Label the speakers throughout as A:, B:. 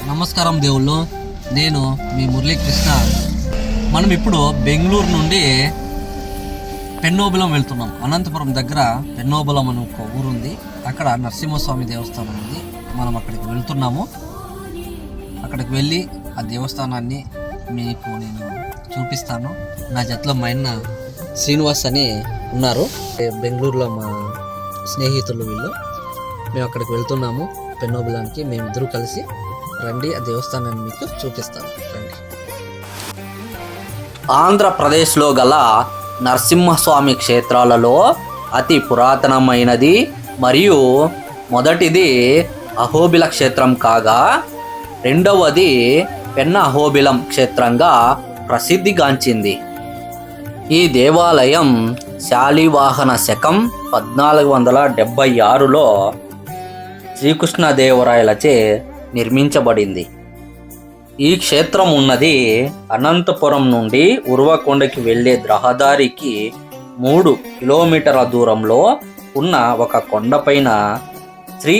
A: నమస్కారం దేవుళ్ళు. నేను మీ మురళీకృష్ణ. మనం ఇప్పుడు బెంగళూరు నుండి పెన్నోబిలం వెళ్తున్నాం. అనంతపురం దగ్గర పెన్నోబిలం అని ఒక ఊరు ఉంది. అక్కడ నరసింహస్వామి దేవస్థానం ఉంది. మనం అక్కడికి వెళ్తున్నాము. అక్కడికి వెళ్ళి ఆ దేవస్థానాన్ని మీకు నేను చూపిస్తాను. నా జతలో మా అన్న శ్రీనివాస్ అని ఉన్నారు. బెంగళూరులో మా స్నేహితులు వీళ్ళు. మేము అక్కడికి వెళ్తున్నాము పెన్నోబిలానికి. మేమిద్దరూ కలిసి రండి, ఆ దేవస్థానాన్ని మీకు చూపిస్తాను. రండి.
B: ఆంధ్రప్రదేశ్లో గల నరసింహస్వామి క్షేత్రాలలో అతి పురాతనమైనది మరియు మొదటిది అహోబిల క్షేత్రం కాగా, రెండవది పెన్న అహోబిలం క్షేత్రంగా ప్రసిద్ధిగాంచింది. ఈ దేవాలయం శాలివాహన శకం 1476లో శ్రీకృష్ణదేవరాయలచే నిర్మించబడింది. ఈ క్షేత్రం ఉన్నది అనంతపురం నుండి ఉర్వకొండకి వెళ్ళే రహదారికి 3 కిలోమీటర్ల దూరంలో ఉన్న ఒక కొండపైన శ్రీ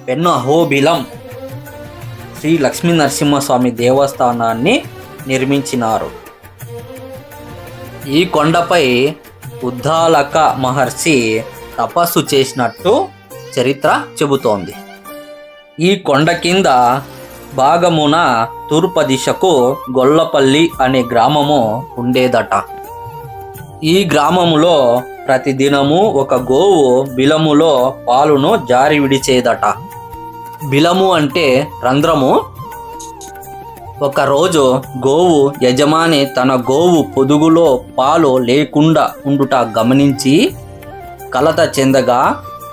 B: పెన్ను అహోబిలం శ్రీ లక్ష్మీ నరసింహస్వామి దేవస్థానాన్ని నిర్మించినారు. ఈ కొండపై ఉద్దాలక మహర్షి తపస్సు చేసినట్టు చరిత్ర చెబుతోంది. ఈ కొండ కింద భాగమున తూర్పు దిశకు గొల్లపల్లి అనే గ్రామము ఉండేదట. ఈ గ్రామములో ప్రతిదినము ఒక గోవు బిలములో పాలును జారి విడిచేదట. బిలము అంటే రంధ్రము. ఒకరోజు గోవు యజమాని తన గోవు పొదుగులో పాలు లేకుండా ఉండుట గమనించి కలత చెందగా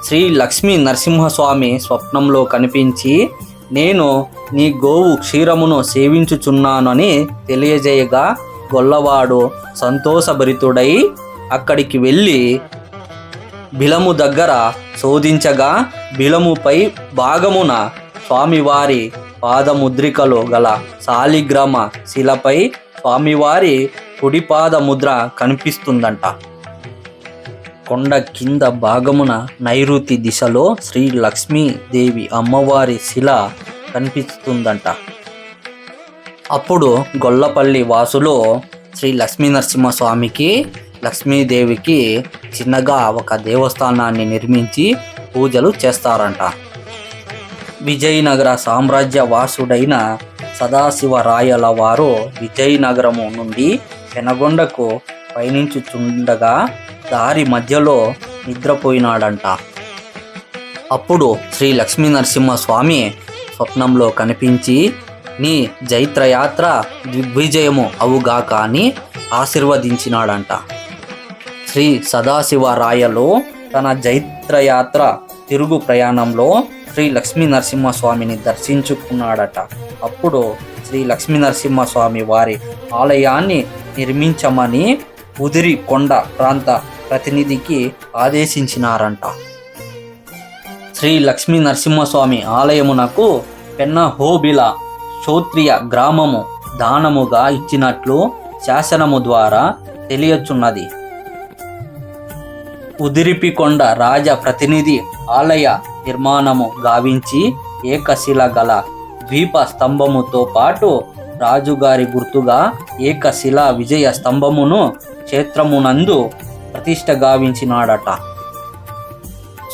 B: శ్రీ లక్ష్మీ నరసింహస్వామి స్వప్నంలో కనిపించి, నేను నీ గోవు క్షీరమును సేవించుచున్నానని తెలియజేయగా, గొల్లవాడు సంతోషభరితుడై అక్కడికి వెళ్ళి బిలము దగ్గర శోధించగా, బిలముపై భాగమున స్వామివారి పాదముద్రికలు గల శాలిగ్రామ శిలపై స్వామివారి కుడిపాద ముద్ర కనిపిస్తుందంట. కొండ కింద భాగమున నైరుతి దిశలో శ్రీ లక్ష్మీదేవి అమ్మవారి శిల కనిపిస్తుందంట. అప్పుడు గొల్లపల్లి వాసులు శ్రీ లక్ష్మీ నరసింహస్వామికి లక్ష్మీదేవికి చిన్నగా ఒక దేవస్థానాన్ని నిర్మించి పూజలు చేస్తారంట. విజయనగర సామ్రాజ్య వాసుడైన సదాశివరాయల వారు విజయనగరము నుండి పెనగొండకు పయనించుచుండగా దారి మధ్యలో నిద్రపోయినాడంట. అప్పుడు శ్రీ లక్ష్మీ నరసింహస్వామి స్వప్నంలో కనిపించి, నీ జైత్రయాత్ర దిగ్విజయము అవుగాక అని ఆశీర్వదించినాడంట. శ్రీ సదాశివరాయలు తన జైత్రయాత్ర తిరుగు ప్రయాణంలో శ్రీ లక్ష్మీ నరసింహస్వామిని దర్శించుకున్నాడట. అప్పుడు శ్రీ లక్ష్మీ నరసింహస్వామి వారి ఆలయాన్ని నిర్మించమని ఉదిరి కొండ ప్రాంత ప్రతినిధికి ఆదేశించినారంట. శ్రీ లక్ష్మీ నరసింహస్వామి ఆలయమునకు పెన్నహోబిల క్షోత్రియ గ్రామము దానముగా ఇచ్చినట్లు శాసనము ద్వారా తెలియచున్నది. ఉదిరిపికొండ రాజ ప్రతినిధి ఆలయ నిర్మాణము గావించి ఏకశిల గల ద్వీప స్తంభముతో పాటు రాజుగారి గుర్తుగా ఏకశిల విజయ స్తంభమును క్షేత్రమునందు ప్రతిష్ఠ గావించినాడట.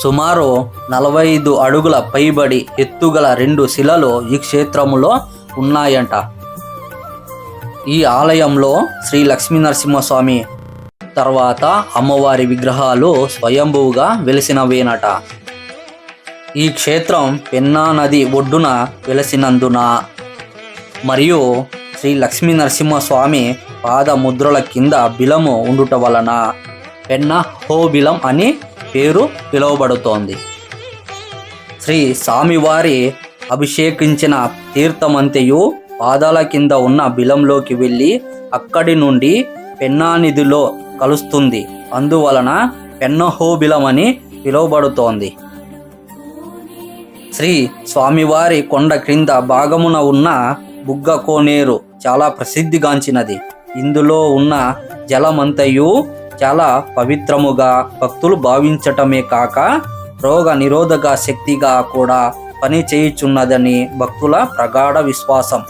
B: సుమారు 45 అడుగుల పైబడి ఎత్తుగల 2 శిలలు ఈ క్షేత్రములో ఉన్నాయంట. ఈ ఆలయంలో శ్రీ లక్ష్మీ నరసింహస్వామి తర్వాత అమ్మవారి విగ్రహాలు స్వయంభువుగా వెలిసినవేనట. ఈ క్షేత్రం పెన్నా నది ఒడ్డున వెలసినందున మరియు శ్రీ లక్ష్మీ నరసింహస్వామి పాదముద్రల కింద బిలము ఉండుట వలన పెన్నహోబిలం అని పేరు పిలువబడుతోంది. శ్రీ స్వామివారి అభిషేకించిన తీర్థమంతయు పాదాల కింద ఉన్న బిలంలోకి వెళ్ళి అక్కడి నుండి పెన్నా నదిలో కలుస్తుంది. అందువలన పెన్నహోబిలం అని పిలువబడుతోంది. శ్రీ స్వామివారి కొండ క్రింద భాగమున ఉన్న బుగ్గ కోనేరు చాలా ప్రసిద్ధిగాంచినది. ఇందులో ఉన్న జలమంతయు చాలా పవిత్రముగా భక్తులు భావించటమే కాక రోగ నిరోధక శక్తిగా కూడా పని చేయుచున్నదని భక్తుల ప్రగాఢ విశ్వాసం.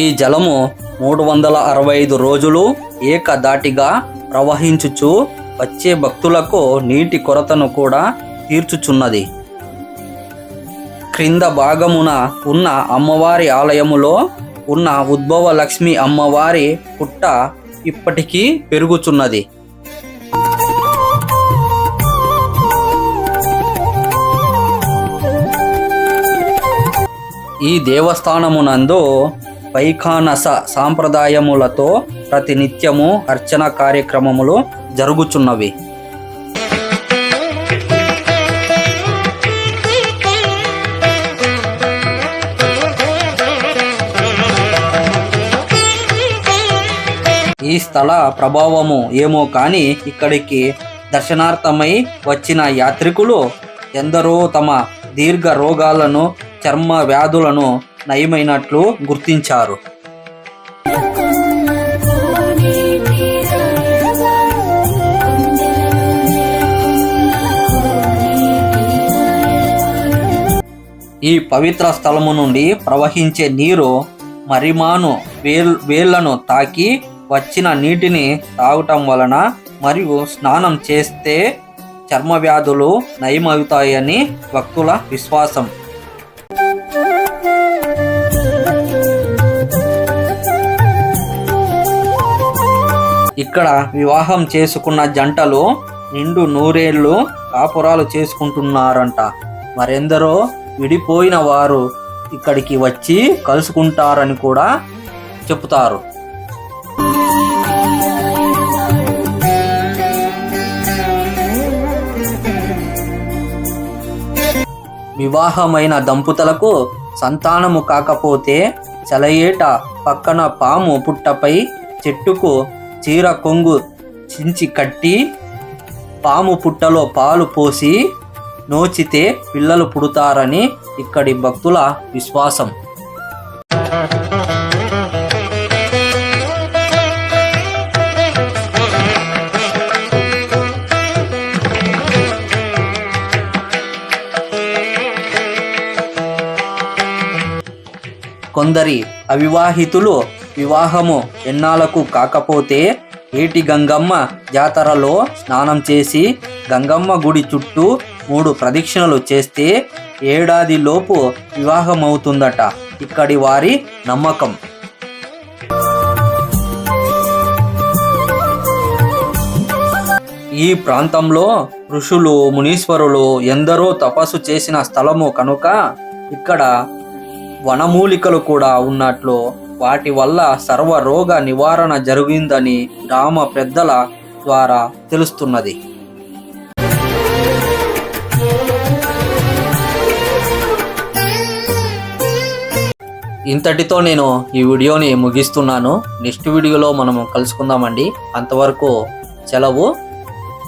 B: ఈ జలము 365 రోజులు ఏకధాటిగా ప్రవహించుచు వచ్చే భక్తులకు నీటి కొరతను కూడా తీర్చుచున్నది. క్రింద భాగమున ఉన్న అమ్మవారి ఆలయములో ఉన్న ఉద్భవ లక్ష్మి అమ్మవారి పుట్ట ఇప్పటికీ పెరుగుచున్నది. ఈ దేవస్థానమునందు వైఖానస సాంప్రదాయములతో ప్రతినిత్యము అర్చన కార్యక్రమములు జరుగుచున్నవి. ఈ స్థల ప్రభావము ఏమో కానీ ఇక్కడికి దర్శనార్థమై వచ్చిన యాత్రికులు ఎందరో తమ దీర్ఘ రోగాలను, చర్మ వ్యాధులను నయమైనట్లు గుర్తించారు. ఈ పవిత్ర స్థలము నుండి ప్రవహించే నీరు మరిమాను వేళ్లను తాకి వచ్చిన నీటిని తాగటం వలన మరియు స్నానం చేస్తే చర్మ వ్యాధులు నయమవుతాయని భక్తుల విశ్వాసం. ఇక్కడ వివాహం చేసుకున్న జంటలు నిండు నూరేళ్లు కాపురాలు చేసుకుంటున్నారంట. మరెందరో విడిపోయిన వారు ఇక్కడికి వచ్చి కలుసుకుంటారని కూడా చెప్తారు. వివాహమైన దంపతులకు సంతానము కాకపోతే సెలయేట పక్కన పాము పుట్టపై చెట్టుకు చీర కొంగు చించి కట్టి పాము పుట్టలో పాలు పోసి నోచితే పిల్లలు పుడతారని ఇక్కడి భక్తుల విశ్వాసం. కొందరి అవివాహితులు వివాహము ఎన్నాళ్లకు కాకపోతే ఏటి గంగమ్మ జాతరలో స్నానం చేసి గంగమ్మ గుడి చుట్టూ 3 ప్రదక్షిణలు చేస్తే ఏడాది లోపు వివాహమవుతుందట ఇక్కడి వారి నమ్మకం. ఈ ప్రాంతంలో ఋషులు, మునీశ్వరులు ఎందరో తపస్సు చేసిన స్థలము కనుక ఇక్కడ వనమూలికలు కూడా ఉన్నట్లు, వాటి వల్ల సర్వ రోగ నివారణ జరిగిందని గ్రామ పెద్దల ద్వారా తెలుస్తున్నది. ఇంతటితో నేను ఈ వీడియోని ముగిస్తున్నాను. నెక్స్ట్ వీడియోలో మనము కలుసుకుందామండి. అంతవరకు సెలవు.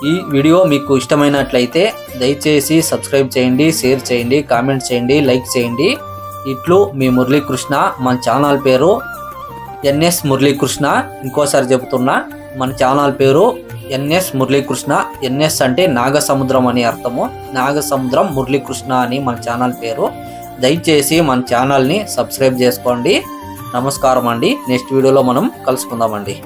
B: ఈ వీడియో మీకు ఇష్టమైనట్లయితే దయచేసి సబ్స్క్రైబ్ చేయండి, షేర్ చేయండి, కామెంట్ చేయండి, లైక్ చేయండి. ఇట్లు మీ మురళీకృష్ణ. మన ఛానల్ పేరు ఎన్ఎస్ మురళీకృష్ణ. ఇంకోసారి చెబుతున్నా, మన ఛానల్ పేరు ఎన్ఎస్ మురళీకృష్ణ. ఎన్ఎస్ అంటే నాగసముద్రం అని అర్థము. నాగసముద్రం మురళీకృష్ణ అని మన ఛానల్ పేరు. దయచేసి మన ఛానల్ని సబ్స్క్రైబ్ చేసుకోండి. నమస్కారం అండి. నెక్స్ట్ వీడియోలో మనం కలుసుకుందామండి.